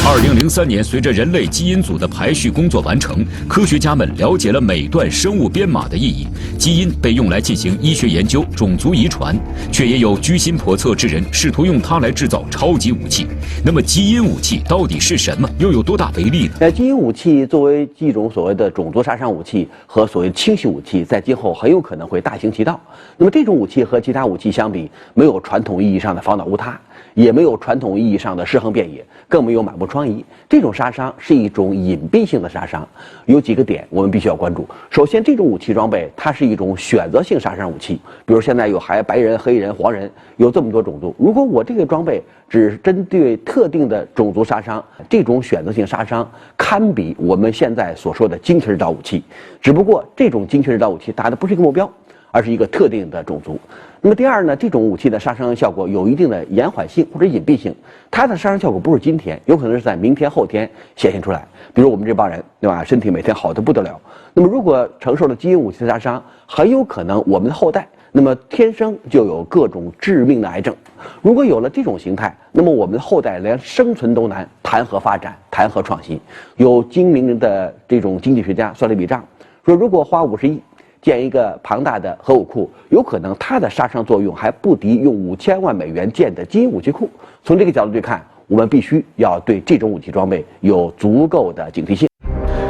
2003年，随着人类基因组的排序工作完成，科学家们了解了每段生物编码的意义。基因被用来进行医学研究、种族遗传，却也有居心叵测之人试图用它来制造超级武器。那么，基因武器到底是什么？又有多大威力呢？基因武器作为一种所谓的种族杀伤武器和所谓清洗武器，在今后很有可能会大行其道。那么，这种武器和其他武器相比，没有传统意义上的防倒误塌，也没有传统意义上的尸横遍野，更没有满目疮痍。这种杀伤是一种隐蔽性的杀伤，有几个点我们必须要关注。首先，这种武器装备它是一种选择性杀伤武器，比如现在有白人、黑人、黄人，有这么多种族。如果我这个装备只针对特定的种族杀伤，这种选择性杀伤堪比我们现在所说的精确制导武器。只不过这种精确制导武器打的不是一个目标，而是一个特定的种族。那么第二呢，这种武器的杀伤效果有一定的延缓性或者隐蔽性，它的杀伤效果不是今天，有可能是在明天、后天显现出来。比如我们这帮人，对吧？身体每天好得不得了，那么如果承受了基因武器的杀伤，很有可能我们的后代，那么天生就有各种致命的癌症。如果有了这种形态，那么我们的后代连生存都难，谈何发展，谈何创新？有精明的这种经济学家算了一笔账，说如果花50亿建一个庞大的核武库，有可能它的杀伤作用还不敌用5000万美元建的基因武器库。从这个角度去看，我们必须要对这种武器装备有足够的警惕性。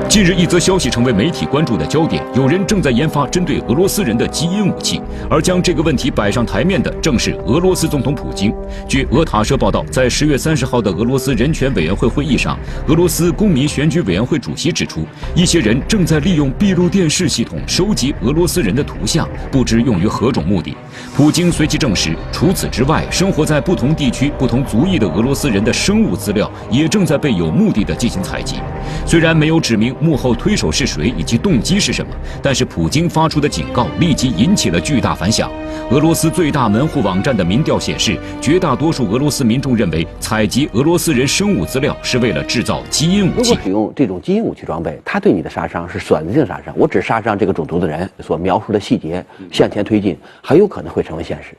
近日，一则消息成为媒体关注的焦点，有人正在研发针对俄罗斯人的基因武器，而将这个问题摆上台面的正是俄罗斯总统普京。据俄塔社报道，在10月30号的俄罗斯人权委员会会议上，俄罗斯公民选举委员会主席指出，一些人正在利用闭路电视系统收集俄罗斯人的图像，不知用于何种目的。普京随即证实，除此之外，生活在不同地区、不同族裔的俄罗斯人的生物资料也正在被有目的地进行采集。虽然没有指明幕后推手是谁以及动机是什么，但是普京发出的警告立即引起了巨大反响。俄罗斯最大门户网站的民调显示，绝大多数俄罗斯民众认为采集俄罗斯人生物资料是为了制造基因武器。如果使用这种基因武器装备，它对你的杀伤是选择性杀伤，我只杀伤这个种族的人，所描述的细节向前推进，很有可能会成为现实。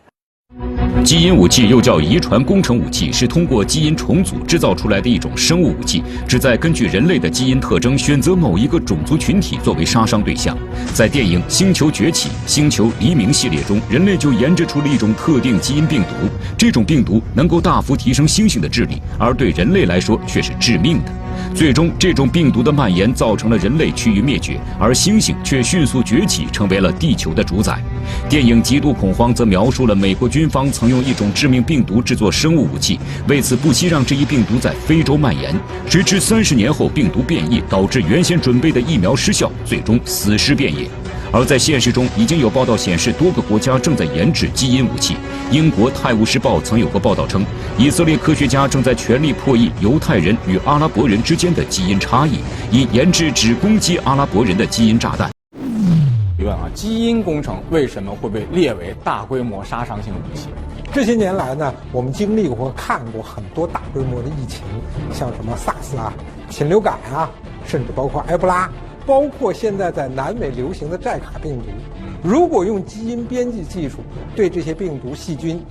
基因武器又叫遗传工程武器，是通过基因重组制造出来的一种生物武器，旨在根据人类的基因特征选择某一个种族群体作为杀伤对象。在电影《星球崛起》《星球黎明》系列中，人类就研制出了一种特定基因病毒，这种病毒能够大幅提升猩猩的智力，而对人类来说却是致命的。最终，这种病毒的蔓延造成了人类趋于灭绝，而猩猩却迅速崛起，成为了地球的主宰。电影《极度恐慌》则描述了美国军方曾用一种致命病毒制作生物武器，为此不惜让这一病毒在非洲蔓延。谁知30年后，病毒变异，导致原先准备的疫苗失效，最终死尸遍野。而在现实中，已经有报道显示，多个国家正在研制基因武器。英国《泰晤士报》曾有过报道称，以色列科学家正在全力破译犹太人与阿拉伯人之间的基因差异，以研制只攻击阿拉伯人的基因炸弹。疑问啊，基因工程为什么会被列为大规模杀伤性武器？这些年来呢，我们经历过、看过很多大规模的疫情，像什么 SARS 啊、禽流感啊，甚至包括埃博拉，包括现在在南美流行的寨卡病毒。如果用基因编辑技术对这些病毒细菌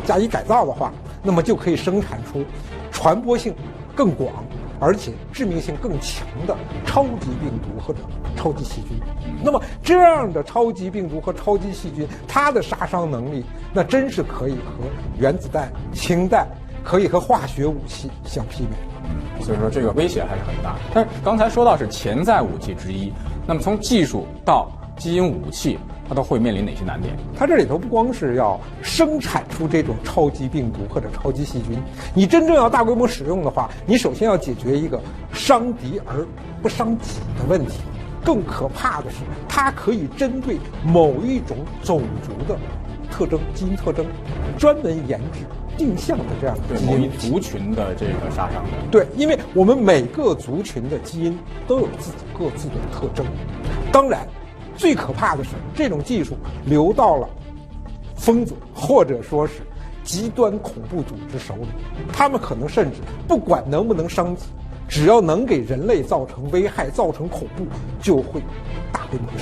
加以改造的话，那么就可以生产出传播性更广，而且致命性更强的超级病毒或者超级细菌。那么这样的超级病毒和超级细菌，它的杀伤能力那真是可以和原子弹、氢弹，可以和化学武器相媲美。所以说这个威胁还是很大。但是刚才说到是潜在武器之一，那么从技术到基因武器，它都会面临哪些难点？它这里头不光是要生产出这种超级病毒或者超级细菌，你真正要大规模使用的话，你首先要解决一个伤敌而不伤己的问题。更可怕的是，它可以针对某一种种族的特征、基因特征，专门研制定向的这样的基因，对某一族群的这个杀伤的。对，因为我们每个族群的基因都有自己各自的特征。当然，最可怕的是，这种技术流到了疯子或者说是极端恐怖组织手里，他们可能甚至不管能不能伤己，只要能给人类造成危害、造成恐怖，就会大规模的